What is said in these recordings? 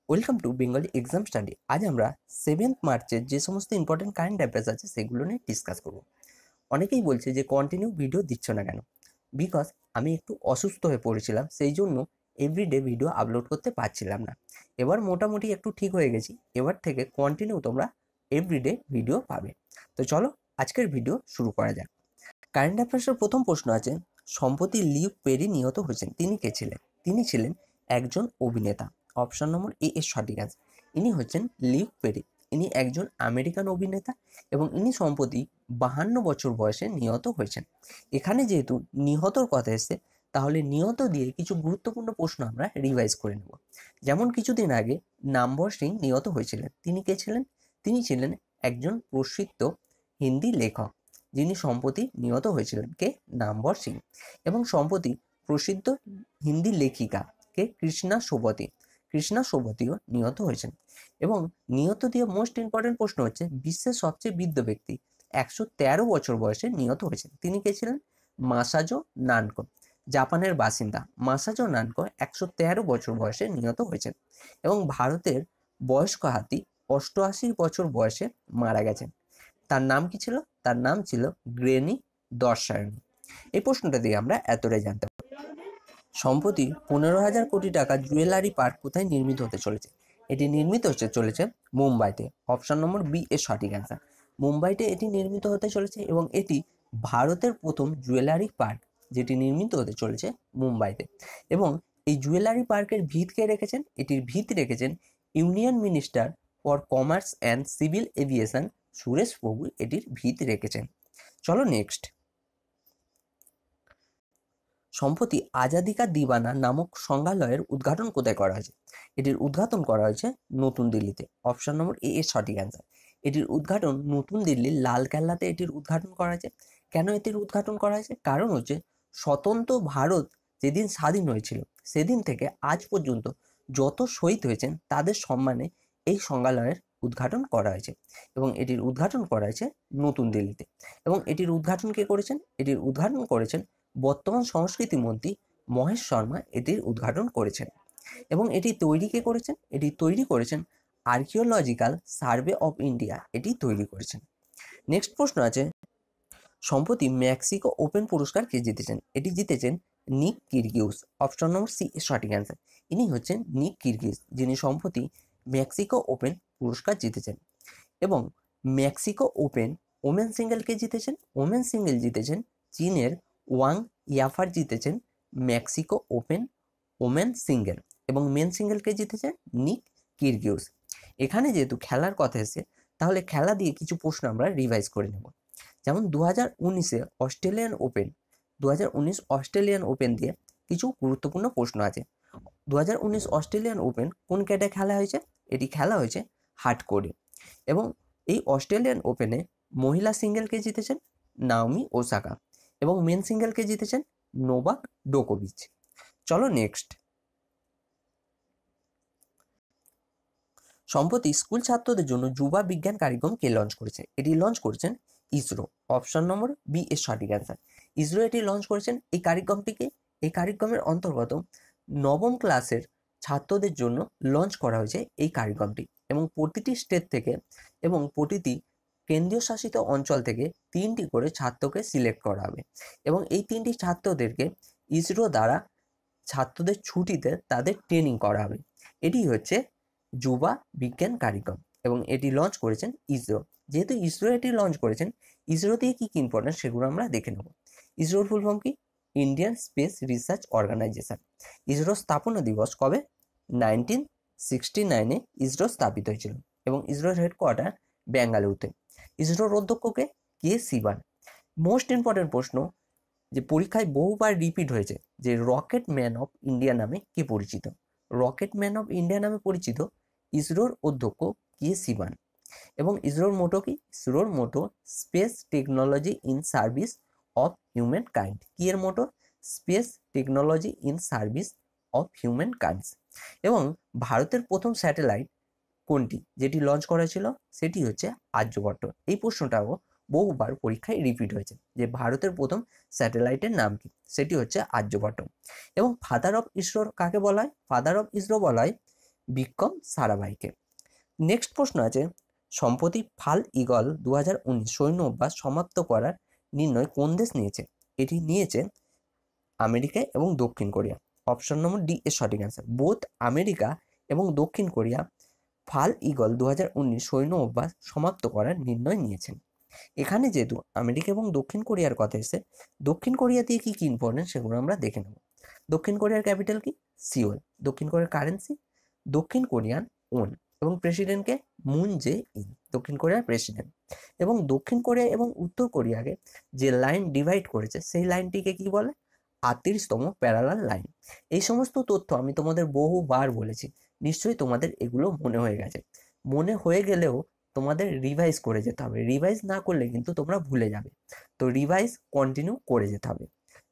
Welcome to Bengali exam study. আজ আমরা 7th মার্চের যে সমস্ত ইম্পর্টেন্ট কারেন্ট অ্যাফেয়ার্স আছে সেগুলো নিয়ে ডিসকাস করব। অনেকেই বলছে যে কন্টিনিউ ভিডিও দিচ্ছ না কেন? বিকজ আমি একটু অসুস্থ হয়ে পড়েছিলাম, সেই জন্য এভরিডে ভিডিও আপলোড করতে পারছিলাম না। এবার মোটামুটি একটু ঠিক হয়ে গেছি, এবার থেকে কন্টিনিউ তোমরা এভরিডে ভিডিও পাবে। তো চলো আজকের ভিডিও শুরু করা যাক। কারেন্ট অ্যাফেয়ার্সের প্রথম প্রশ্ন আছে, সম্প্রতি লিউক পেরি নিহত হয়েছেন, তিনি কে ছিলেন? তিনি ছিলেন একজন অভিনেতা। অপশন নম্বর এ এর সঠিক আছে। ইনি হচ্ছেন লিউক পেরি। ইনি একজন আমেরিকান অভিনেতা এবং ইনি সম্প্রতি 52 বছর বয়সে নিহত হয়েছেন। এখানে যেহেতু নিহতর কথা এসছে, তাহলে নিহত দিয়ে কিছু গুরুত্বপূর্ণ প্রশ্ন আমরা রিভাইজ করে নেব। যেমন কিছুদিন আগে নামবর সিং নিহত হয়েছিলেন। তিনি কে ছিলেন? তিনি ছিলেন একজন প্রসিদ্ধ হিন্দি লেখক, যিনি সম্প্রতি নিহত হয়েছিলেন, কে? নামবর সিং। এবং সম্প্রতি প্রসিদ্ধ হিন্দি লেখিকা কে? কৃষ্ণা সোবতিও নিহত হয়েছেন। এবং নিহত দিয়ে মোস্ট ইম্পর্টেন্ট প্রশ্ন হচ্ছে, বিশ্বের সবচেয়ে বৃদ্ধ ব্যক্তি 113 বছর বয়সে নিহত হয়েছেন। তিনি কে ছিলেন? মাসাজো নানকো, জাপানের বাসিন্দা। মাসাজো নানকো 113 বছর বয়সে নিহত হয়েছেন। এবং ভারতের বয়স্ক হাতি 88 বছর বয়সে মারা গেছেন। তার নাম কি ছিল? তার নাম ছিল গ্রেনি দর্শায়নী। এই প্রশ্নটা দিয়ে আমরা এতটাই জানতে পারি। সম্প্রতি 15,000 কোটি টাকা জুয়েলারি পার্ক কোথায় নির্মিত হতে চলেছে? এটি নির্মিত হতে চলেছে মুম্বাইতে। অপশন নম্বর বি এর সঠিক অ্যান্সার। মুম্বাইতে এটি নির্মিত হতে চলেছে এবং এটি ভারতের প্রথম জুয়েলারি পার্ক, যেটি নির্মিত হতে চলেছে মুম্বাইতে। এবং এই জুয়েলারি পার্কের ভিত কে রেখেছেন? এটির ভিত রেখেছেন union minister for commerce and civil aviation Suresh প্রভু এটির ভিত রেখেছেন। চলো নেক্সট। সম্প্রতি আজাদি কা দিওয়ানা নামক সংগ্রহালয়ের উদ্ঘাটন কোথায় করা হয়েছে? এটির উদ্ঘাটন করা হয়েছে নতুন দিল্লিতে। অপশন নম্বর এ এর সঠিক অ্যান্সার। এটির উদ্ঘাটন নতুন দিল্লির লালকেল্লাতে এটির উদ্ঘাটন করা হয়েছে। কেন এটির উদ্ঘাটন করা হয়েছে? কারণ হচ্ছে স্বতন্ত্র ভারত যেদিন স্বাধীন হয়েছিল সেদিন থেকে আজ পর্যন্ত যত শহীদ হয়েছেন তাদের সম্মানে এই সংগ্রহালয়ের উদ্ঘাটন করা হয়েছে এবং এটির উদ্ঘাটন করা হয়েছে নতুন দিল্লিতে। এবং এটির উদ্ঘাটন কে করেছেন? এটির উদ্ঘাটন করেছেন বর্তমান সংস্কৃতি মন্ত্রী মহেশ শর্মা এটির উদ্ঘাটন করেছেন। এবং এটি তৈরি কে করেছেন? এটি তৈরি করেছেন আর্কিওলজিক্যাল সার্ভে অফ ইন্ডিয়া, এটি তৈরি করেছেন। নেক্সট প্রশ্ন আছে, সম্প্রতি মেক্সিকো ওপেন পুরস্কার কে জিতেছেন? এটি জিতেছেন নিক কিরগিউস। অপশন নম্বর সি এর সঠিক অ্যান্সার। ইনি হচ্ছেন নিক কিরগিউস, যিনি সম্প্রতি মেক্সিকো ওপেন পুরস্কার জিতেছেন। এবং মেক্সিকো ওপেন ওমেন সিঙ্গেলকে জিতেছেন। ওমেন সিঙ্গেল জিতেছেন চীনের ওয়াং ইয়াফার, জিতেছেন মেক্সিকো ওপেন ওমেন সিঙ্গেল। এবং মেন সিঙ্গেলকে জিতেছেন নিক কিরগিউস। এখানে যেহেতু খেলার কথা এসে, তাহলে খেলা দিয়ে কিছু প্রশ্ন আমরা রিভাইজ করে নেব। যেমন 2019 অস্ট্রেলিয়ান ওপেন দিয়ে কিছু গুরুত্বপূর্ণ প্রশ্ন আছে। 2019 অস্ট্রেলিয়ান ওপেন কোন ক্যাটে খেলা হয়েছে? এটি খেলা হয়েছে হার্ডকোরে। এবং এই অস্ট্রেলিয়ান ওপেনে মহিলা সিঙ্গেলকে জিতেছেন নাওমি ওসাকা এবং মেন সিঙ্গেলকে জিতেছেন নোভাক জোকোভিচ। চলো নেক্সট। সম্প্রতি স্কুল ছাত্রদের জন্য যুবা বিজ্ঞান কার্যক্রম কে লঞ্চ করেছে? এটি লঞ্চ করেছেন ইসরো। অপশন নম্বর বি এর সঠিক অ্যান্সার। ইসরো এটি লঞ্চ করেছেন। এই কার্যক্রমের অন্তর্গত নবম ক্লাসের ছাত্রদের জন্য লঞ্চ করা হয়েছে এই কার্যক্রমটি। এবং প্রতিটি স্টেট থেকে এবং প্রতিটি কেন্দ্রীয় শাসিত অঞ্চল থেকে 3টি করে ছাত্রকে সিলেক্ট করা হবে এবং এই 3টি ছাত্রদেরকে ইসরো দ্বারা ছাত্রদের ছুটিতে তাদের ট্রেনিং করা হবে। এটি হচ্ছে যুবা বিজ্ঞান কার্যক্রম এবং এটি লঞ্চ করেছেন ইসরো। যেহেতু ইসরো এটি লঞ্চ করেছেন, ইসরো দিয়ে কি কি ইম্পর্টেন্ট সেগুলো আমরা দেখে নেব। ইসরোর ফুল ফর্ম কি? Indian space research organisation. ইসরোর স্থাপনা দিবস কবে? 1969-এ ইসরো স্থাপিত হয়েছিল এবং ইসরোর হেডকোয়ার্টার বেঙ্গালুরুতে। ইসরোর অধ্যক্ষকে কে শিবান। মোস্ট ইম্পর্টেন্ট প্রশ্ন, যে পরীক্ষায় বহুবার রিপিট হয়েছে, যে রকেট ম্যান অফ ইন্ডিয়া নামে কে পরিচিত? রকেট ম্যান অফ ইন্ডিয়া নামে পরিচিত ইসরোর অধ্যক্ষ কে শিবান। এবং ইসরোর মোটো কি? ইসরোর motto space technology in service of humankind. কি এর motto? Space technology in service of humankinds. এবং ভারতের প্রথম স্যাটেলাইট কোনটি যেটি লঞ্চ করা ছিল? সেটি হচ্ছে আর্যভট্ট। এই প্রশ্নটাও বহুবার পরীক্ষায় রিপিট হয়েছে, যে ভারতের প্রথম স্যাটেলাইটের নাম কি? সেটি হচ্ছে আর্যভট্ট। এবং ফাদার অফ ইসরো কাকে বলা হয়? ফাদার অফ ইসরো বলা হয় বিক্রম সারাভাইকে। নেক্সট প্রশ্ন আছে, সম্প্রতি ফাল ইগল 2019 সৈন্য অভ্যাস সমাপ্ত করার নির্ণয় কোন দেশ নিয়েছে? এটি নিয়েছে আমেরিকা এবং দক্ষিণ কোরিয়া। অপশন নম্বর ডি এর সঠিক অ্যান্সার। বোথ আমেরিকা এবং দক্ষিণ কোরিয়া ফাল ইগল 2019 সৈন্য অভ্যাস সমাপ্ত করার নির্ণয় নিয়েছেন। এখানে যেহেতু আমেরিকা এবং দক্ষিণ কোরিয়ার কথা এসে, দক্ষিণ কোরিয়া দিয়ে কি কি ইম্পর্টেন্ট সেগুলো আমরা দেখে নেব। দক্ষিণ কোরিয়ার ক্যাপিটাল কি? সিওল। দক্ষিণ কোরিয়ার কারেন্সি দক্ষিণ কোরিয়ান ওন এবং প্রেসিডেন্টকে মুন জে ইন, দক্ষিণ কোরিয়ার প্রেসিডেন্ট। এবং দক্ষিণ কোরিয়া এবং উত্তর কোরিয়াকে যে লাইন ডিভাইড করেছে সেই লাইনটিকে কি বলে? 38তম প্যারালাল লাইন। এই সমস্ত তথ্য আমি তোমাদের বহুবার বলেছি, নিশ্চয়ই তোমাদের এগুলো মনে হয়ে গেছে। মনে হয়ে গেলেও তোমাদের রিভাইজ করে যেতে হবে, রিভাইজ না করলে কিন্তু তোমরা ভুলে যাবে। তো রিভাইজ কন্টিনিউ করে যেতে হবে।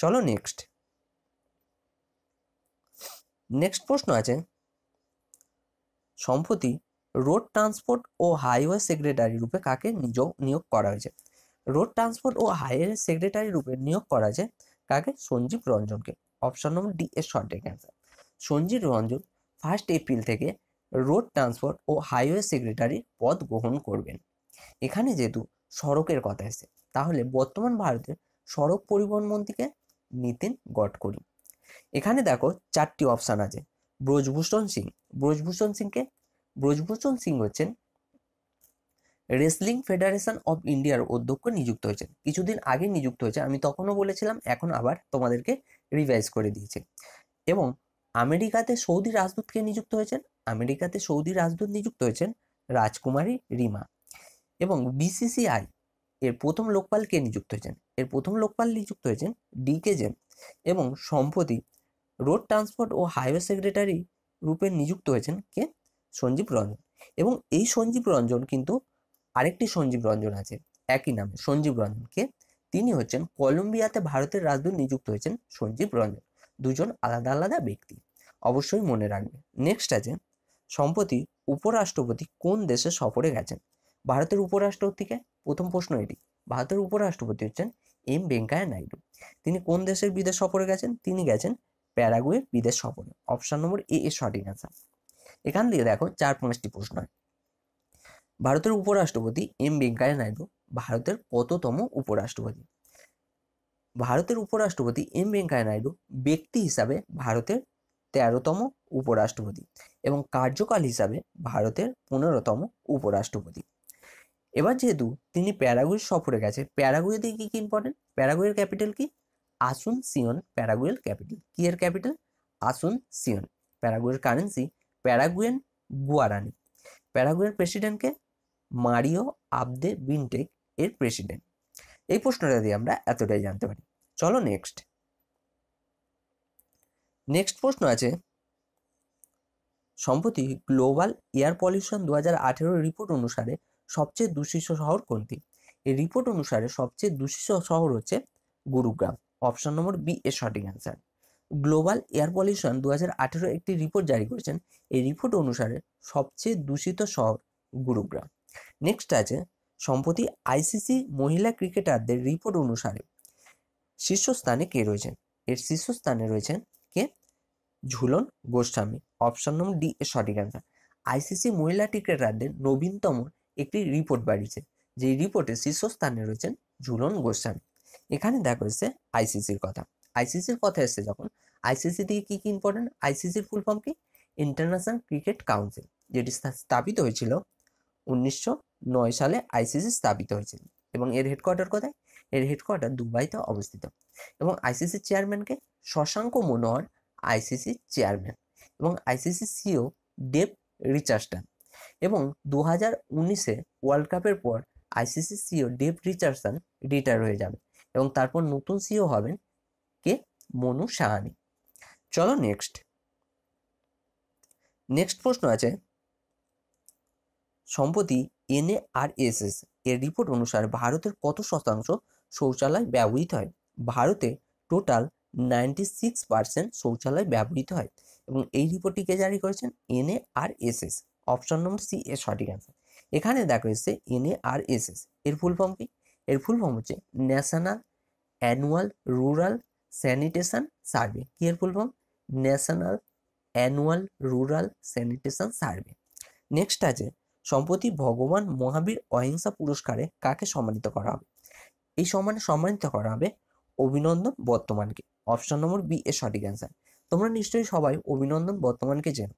চলো নেক্সট প্রশ্ন আছে, সম্প্রতি রোড ট্রান্সপোর্ট ও হাইওয়ে সেক্রেটারি রূপে কাকে নিয়োগ করা হয়েছে? রোড ট্রান্সপোর্ট ও হাইওয়ে সেক্রেটারি রূপে নিয়োগ করা হয়েছে কাকে? সঞ্জীব রঞ্জনকে। অপশন নম্বর ডি এর সঠিক অ্যান্সার। সঞ্জীব রঞ্জন 1 এপ্রিল থেকে রোড ট্রান্সপোর্ট ও হাইওয়ে সেক্রেটারি পদ গ্রহণ করবেন। এখানে যেহেতু সড়কের কথা এসেছে, তাহলে বর্তমান ভারতের সড়ক পরিবহন মন্ত্রীকে নীতিন গডকরি। এখানে দেখো 4টি অপশান আছে। ব্রজভূষণ সিং। ব্রজভূষণ সিং হচ্ছেন রেসলিং ফেডারেশন অফ ইন্ডিয়ার অধ্যক্ষ নিযুক্ত হয়েছেন। কিছুদিন আগে নিযুক্ত হয়েছে, আমি তখনও বলেছিলাম, এখন আবার তোমাদেরকে রিভাইজ করে দিয়েছে। এবং আমেরিকাতে সৌদি রাজদূতকে নিযুক্ত হয়েছেন, নিযুক্ত হয়েছেন রাজকুমারী রিমা। এবং বিসিসিআই এর প্রথম লোকপাল কে নিযুক্ত হয়েছেন? নিযুক্ত হয়েছেন DK জেন। এবং সম্প্রতি রোড ট্রান্সপোর্ট ও হাইওয়ে সেক্রেটারি রূপে নিযুক্ত হয়েছেন কে? সঞ্জীব রঞ্জন। এবং এই সঞ্জীব রঞ্জন কিন্তু আরেকটি সঞ্জীব রঞ্জন আছে একই নামে, সঞ্জীব রঞ্জন কে? তিনি হচ্ছেন কলম্বিয়াতে ভারতের রাজদূত নিযুক্ত হয়েছেন সঞ্জীব রঞ্জন। দুজন আলাদা আলাদা ব্যক্তি, অবশ্যই মনে রাখবে। নেক্সট আছে, সম্প্রতি উপরাষ্ট্রপতি কোন দেশে সফরে গেছেন? ভারতের উপরাষ্ট্রপতিকে, প্রথম প্রশ্ন এটি, ভারতের উপরাষ্ট্রপতি হচ্ছেন এম ভেঙ্কাইয়া নাইডু। তিনি কোন দেশের বিদেশ সফরে গেছেন? তিনি গেছেন প্যারাগুয়ের বিদেশ সফরে। অপশন নম্বর এ এর সঠিক অ্যান্সার। এখান দিয়ে দেখো 4-5টি প্রশ্ন হয়। ভারতের উপরাষ্ট্রপতি এম ভেঙ্কাইয়া নাইডু ভারতের কততম উপরাষ্ট্রপতি? ভারতের উপরাষ্ট্রপতি এম ভেঙ্কাইয়া নাইডু ব্যক্তি হিসাবে ভারতের 13তম উপরাষ্ট্রপতি এবং কার্যকাল হিসাবে ভারতের 15তম উপরাষ্ট্রপতি। এবার যেহেতু তিনি প্যারাগুয়ে সফরে গেছে, প্যারাগুয়েতে কি কি ইম্পর্টেন্ট? প্যারাগুয়ের ক্যাপিটাল কি? আসুনসিয়ন প্যারাগুয়ের ক্যাপিটাল। কি এর ক্যাপিটাল? আসুনসিয়ন। প্যারাগুয়ের কারেন্সি প্যারাগুয়েন গুয়ারানি। প্যারাগুয়ের প্রেসিডেন্টকে? মারিও আবদে বিনটেক এর প্রেসিডেন্ট। এই প্রশ্নটা দিয়ে আমরা এতটাই জানতে পারি। চলো নেক্সট প্রশ্ন আছে, সম্প্রতি গ্লোবাল এয়ার পলিউশন 2018 রিপোর্ট অনুসারে সবচেয়ে দূষিত শহর কোনটি? এই রিপোর্ট অনুসারে সবচেয়ে দূষিত শহর হচ্ছে গুরুগ্রাম। অপশন নম্বর বি এর সঠিক অ্যান্সার। গ্লোবাল এয়ার পলিউশন 2018 একটি রিপোর্ট জারি করেছেন। এই রিপোর্ট অনুসারে সবচেয়ে দূষিত শহর গুরুগ্রাম। নেক্সট আছে, সম্প্রতি ICC মহিলা ক্রিকেটারদের রিপোর্ট অনুসারে শীর্ষস্থানে কে রয়েছেন? এর শীর্ষস্থানে রয়েছেন কে? Jhulan Goswami. Option number D এর সঠিক অ্যান্সার। ICC মহিলা ক্রিকেটারদের নবীনতম একটি রিপোর্ট বাড়িয়েছে, যে রিপোর্টে শীর্ষস্থানে রয়েছেন ঝুলন গোস্বামী। এখানে দেখা হচ্ছে ICCর কথা। ICCর কথা এসছে যখন, ICC দিয়ে কি কি ইম্পর্টেন্ট? ICCর ফুল ফর্ম কি? ইন্টারন্যাশনাল ক্রিকেট কাউন্সিল, যেটি স্থাপিত হয়েছিল 1909 সালে। ICC স্থাপিত হয়েছিল এবং এর হেডকোয়ার্টার কোথায়? এর হেডকোয়ার্টার দুবাইতে অবস্থিত। এবং ICCর চেয়ারম্যানকে? শশাঙ্ক মনোহর ICC চেয়ারম্যান। এবং ICC CEO ডেভ রিচার্ডসন। এবং 2019-এ ওয়ার্ল্ড কাপের পর ICC CEO Dave Richardson retire হয়ে যাবে এবং তারপর নতুন CEO হবেন কে? মনু সাহানি। চলো নেক্সট প্রশ্ন আছে, সম্প্রতি NARSS এর রিপোর্ট অনুসারে ভারতের কত শতাংশ শৌচালয় ব্যবহৃত হয়? ভারতে টোটাল 96% শৌচালয় ব্যবহৃত হয় এবং এই রিপোর্টটিকে জারি করেছেন NARSS। অপশন নম্বর সি এর সঠিক অ্যান্সার। এখানে দেখা হচ্ছে NARSS এর ফুল ফর্ম কি? এর ফুল ফর্ম হচ্ছে national annual rural sanitation survey. কি এর full form? National annual rural sanitation survey. Next আছে সম্প্রতি ভগবান মহাবীর অহিংসা পুরস্কারে কাকে সম্মানিত করা হবে? এই সম্মানে সম্মানিত করা হবে অভিনন্দন বর্তমানকে। অপশন নম্বর বি এর সঠিক অ্যান্সার। তোমরা নিশ্চয়ই সবাই অভিনন্দন বর্তমানকে চেনো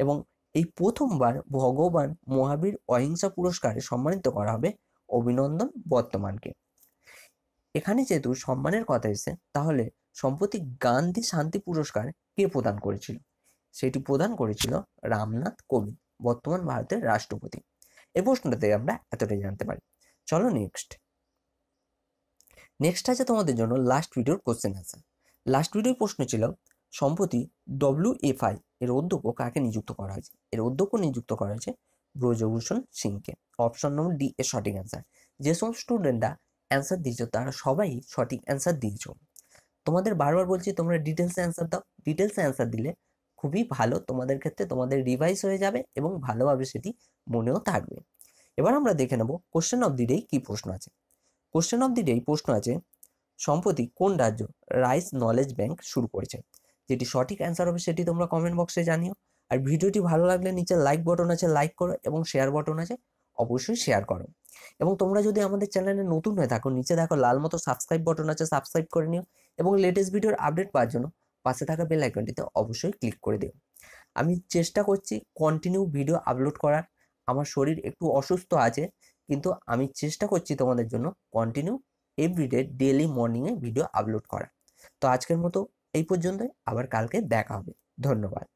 এবং এই প্রথমবার ভগবান মহাবীর অহিংসা পুরস্কারে সম্মানিত করা হবে অভিনন্দন বর্তমানকে। এখানে যেহেতু সম্মানের কথা এসেছে, তাহলে সম্প্রতি গান্ধী শান্তি পুরস্কার কে প্রদান করেছিল? সেটি প্রদান করেছিল রামনাথ কোবিন্দ, বর্তমান ভারতের রাষ্ট্রপতি। এই প্রশ্নটা থেকে আমরা এতটাই জানতে পারি। চলো নেক্সট আছে তোমাদের জন্য লাস্ট ভিডিওর কোশ্চেন আনসার। লাস্ট ভিডিওর প্রশ্ন ছিল সম্প্রতি WFI এর অধ্যক্ষ কাকে নিযুক্ত করা হয়েছে? এর অধ্যক্ষ নিযুক্ত করা হয়েছে ব্রজভূষণ সিংকে। অপশন নম্বর ডি এর সঠিক অ্যান্সার। যে সব স্টুডেন্টরা অ্যান্সার দিয়েছো তারা সবাই সঠিক অ্যান্সার দিয়েছো। তোমাদের বারবার বলছি তোমরা ডিটেলসে অ্যান্সার দাও। ডিটেলসে অ্যান্সার দিলে খুবই ভালো, তোমাদের ক্ষেত্রে তোমাদের রিভাইজ হয়ে যাবে এবং ভালোভাবে সেটি মনেও থাকবে। এবার আমরা দেখে নেব কোশ্চেন অফ দি ডে কি প্রশ্ন আছে। কোশ্চেন অফ দি ডে প্রশ্ন আছে সম্প্রতি কোন রাজ্য রাইস নলেজ ব্যাংক শুরু করেছে? যেটি সঠিক অ্যান্সার হবে সেটি তোমরা কমেন্ট বক্সে জানিও। আর ভিডিওটি ভালো লাগলে নিচে লাইক বাটন আছে, লাইক করো, এবং শেয়ার বাটন আছে, অবশ্যই শেয়ার করো। এবং তোমরা যদি আমাদের চ্যানেলে নতুন হয়ে থাকো, নিচে দেখো লাল মতো সাবস্ক্রাইব বাটন আছে, সাবস্ক্রাইব করে নিও এবং লেটেস্ট ভিডিওর আপডেট পাওয়ার জন্য পাশে থাকা বেল আইকনটিতে অবশ্যই ক্লিক করে দিও। আমি চেষ্টা করছি কন্টিনিউ ভিডিও আপলোড করার। আমার শরীর একটু অসুস্থ আছে, কিন্তু আমি চেষ্টা করছি তোমাদের জন্য কন্টিনিউ এভরিডে ডেইলি মর্নিংয়ে ভিডিও আপলোড করা। তো আজকের মতো এই পর্যন্তই, আবার কালকে দেখা হবে। ধন্যবাদ।